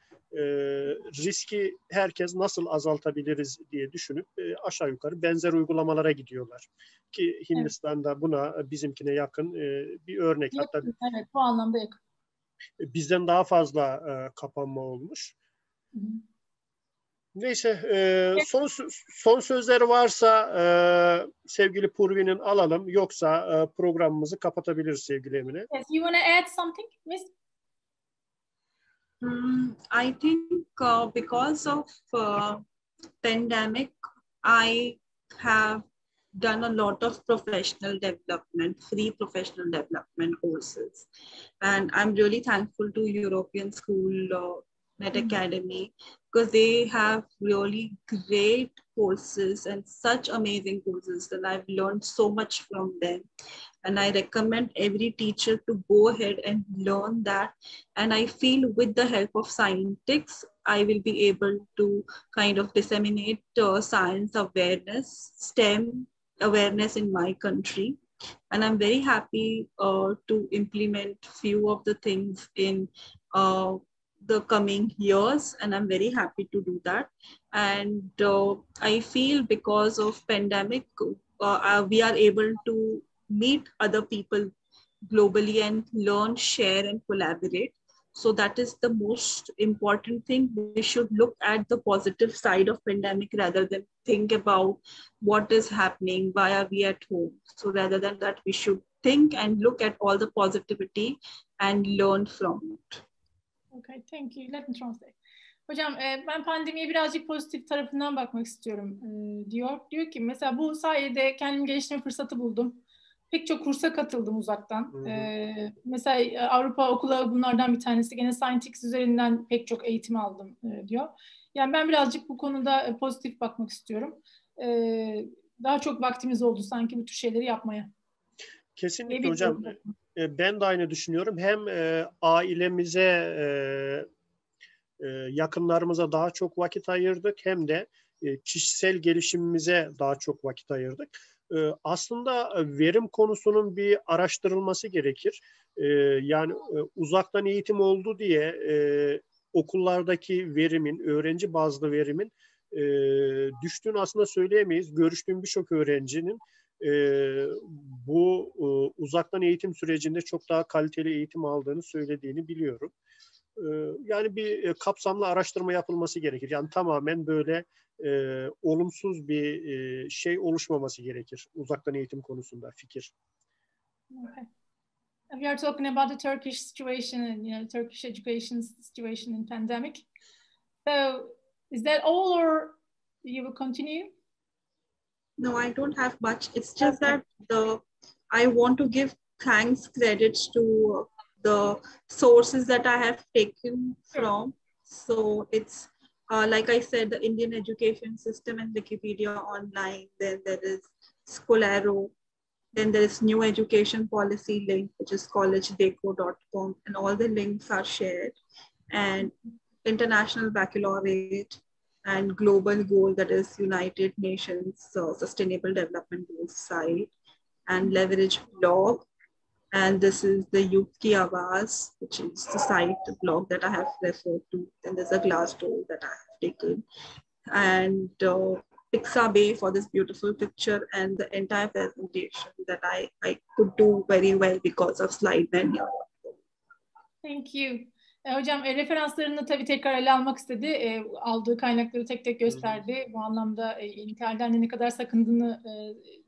Riski herkes nasıl azaltabiliriz diye düşünüp aşağı yukarı benzer uygulamalara gidiyorlar. Ki Hindistan'da buna bizimkine yakın bir örnek. Hatta evet, bu anlamda yakın. Bizden daha fazla kapanma olmuş. Neyse, son sözleri varsa sevgili Purvi'nin alalım. Yoksa programımızı kapatabiliriz sevgili Emine. Yes, you want to add something, Miss? I think because of pandemic, I have done a lot of professional development, free professional development courses. And I'm really thankful to European School Net Academy, because they have really great courses and such amazing courses that I've learned so much from them. And I recommend every teacher to go ahead and learn that. And I feel with the help of scientists, I will be able to kind of disseminate science awareness, STEM awareness in my country. And I'm very happy to implement few of the things in the coming years, and I'm very happy to do that. And I feel because of pandemic, we are able to meet other people globally and learn, share, and collaborate. So that is the most important thing. We should look at the positive side of pandemic rather than think about what is happening, why are we at home. So rather than that, we should think and look at all the positivity and learn from it. Okay, thank you. Let me translate. Hocam ben pandemiye birazcık pozitif tarafından bakmak istiyorum diyor ki mesela bu sayede kendimi geliştirme fırsatı buldum. Pek çok kursa katıldım uzaktan. Mesela Avrupa okulu bunlardan bir tanesi. Gene Scientix üzerinden pek çok eğitim aldım diyor. Yani ben birazcık bu konuda pozitif bakmak istiyorum. Daha çok vaktimiz oldu sanki bu tür şeyleri yapmaya. Kesinlikle hocam. Ben de aynı düşünüyorum. Hem ailemize, yakınlarımıza daha çok vakit ayırdık, hem de kişisel gelişimimize daha çok vakit ayırdık. Aslında verim konusunun bir araştırılması gerekir. Yani uzaktan eğitim oldu diye okullardaki verimin, öğrenci bazlı verimin düştüğünü aslında söyleyemeyiz. Görüştüğüm birçok öğrencinin bu uzaktan eğitim sürecinde çok daha kaliteli eğitim aldığını söylediğini biliyorum. Yani bir kapsamlı araştırma yapılması gerekir. Yani tamamen böyle olumsuz bir şey oluşmaması gerekir uzaktan eğitim konusunda fikir. Okay. We are talking about the Turkish situation and Turkish education situation in pandemic. So is that all, or you will continue? No, I don't have much. It's just that I want to give thanks, credits to the sources that I have taken from. So it's like I said, the Indian education system and Wikipedia online. Then there is Scholaro. Then there is new education policy link, which is collegedeco.com, and all the links are shared. And International Baccalaureate and global goal, that is United Nations Sustainable Development Goals site, and leverage blog. And this is the Youth Ki Awaaz, which is the site, the blog that I have referred to. Then there's a Glassdoor that I have taken. And Pixabay for this beautiful picture, and the entire presentation that I could do very well because of slide menu. Thank you. Hocam referanslarını tabii tekrar ele almak istedi. Aldığı kaynakları tek tek gösterdi. Bu anlamda intihalden ne kadar sakındığını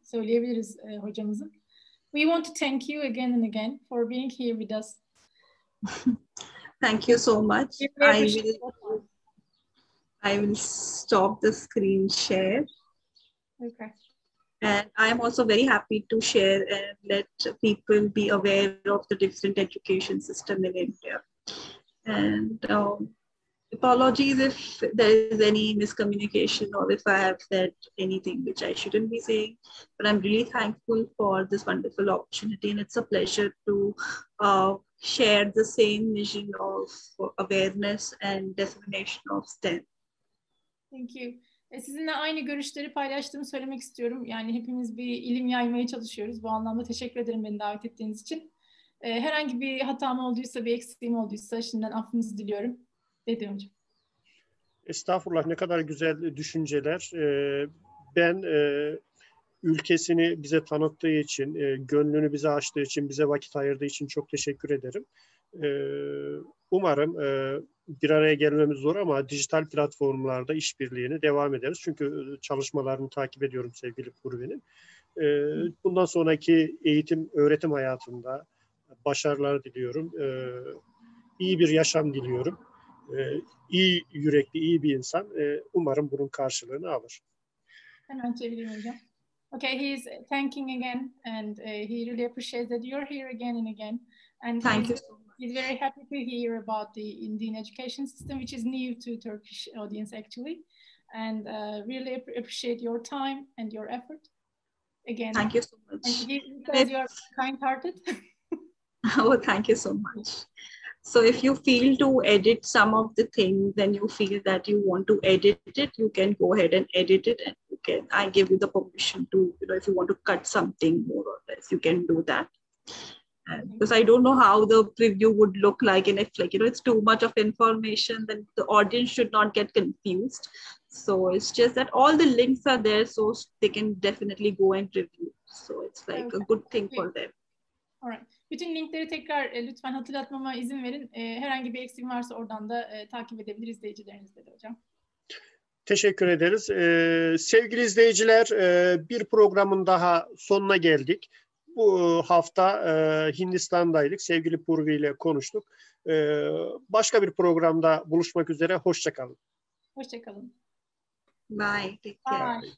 söyleyebiliriz hocamızın. We want to thank you again and again for being here with us. Thank you so much. I will stop the screen share. Okay. And I am also very happy to share and let people be aware of the different education system in India. And apologies if there is any miscommunication or if I have said anything which I shouldn't be saying, but I'm really thankful for this wonderful opportunity, and it's a pleasure to share the same vision of awareness and dissemination of STEM. Thank you. Sizinle aynı görüşleri paylaştığımı söylemek istiyorum. Yani hepimiz bir ilim yaymaya çalışıyoruz. Bu anlamda teşekkür ederim beni davet ettiğiniz için. Herhangi bir hatam olduysa, bir eksiğim olduysa şimdiden affınızı diliyorum. Dedim hocam. Estağfurullah, ne kadar güzel düşünceler. Ben ülkesini bize tanıttığı için, gönlünü bize açtığı için, bize vakit ayırdığı için çok teşekkür ederim. Umarım bir araya gelmemiz zor ama dijital platformlarda işbirliğine devam ederiz. Çünkü çalışmalarını takip ediyorum sevgili Purvi'nin. Bundan sonraki eğitim, öğretim hayatında başarılar diliyorum. İyi bir yaşam diliyorum. İyi yürekli, iyi bir insan. Umarım bunun karşılığını alır. Hemen çevireyim hocam. Okay, he is thanking again, and he really appreciates that you're here again and again. And Thank you so much. He's very happy to hear about the Indian education system, which is new to Turkish audience actually, and really appreciate your time and your effort. Again, thank you so much. And because you are kind-hearted. Oh, thank you so much. So if you feel to edit some of the things, then you feel that you want to edit it, you can go ahead and edit it, and you can. I give you the permission to, if you want to cut something more or less, you can do that. Because I don't know how the preview would look like, and if it's too much of information, then the audience should not get confused. So it's just that all the links are there, so they can definitely go and review. So it's like a good thing for them. All right. Bütün linkleri tekrar lütfen hatırlatmama izin verin. Herhangi bir eksiğim varsa oradan da takip edebilir izleyicileriniz dedi hocam. Teşekkür ederiz. Sevgili izleyiciler, bir programın daha sonuna geldik. Bu hafta Hindistan'daydık. Sevgili Purvi ile konuştuk. Başka bir programda buluşmak üzere. Hoşça kalın. Hoşça kalın. Bye. Take care. Bye.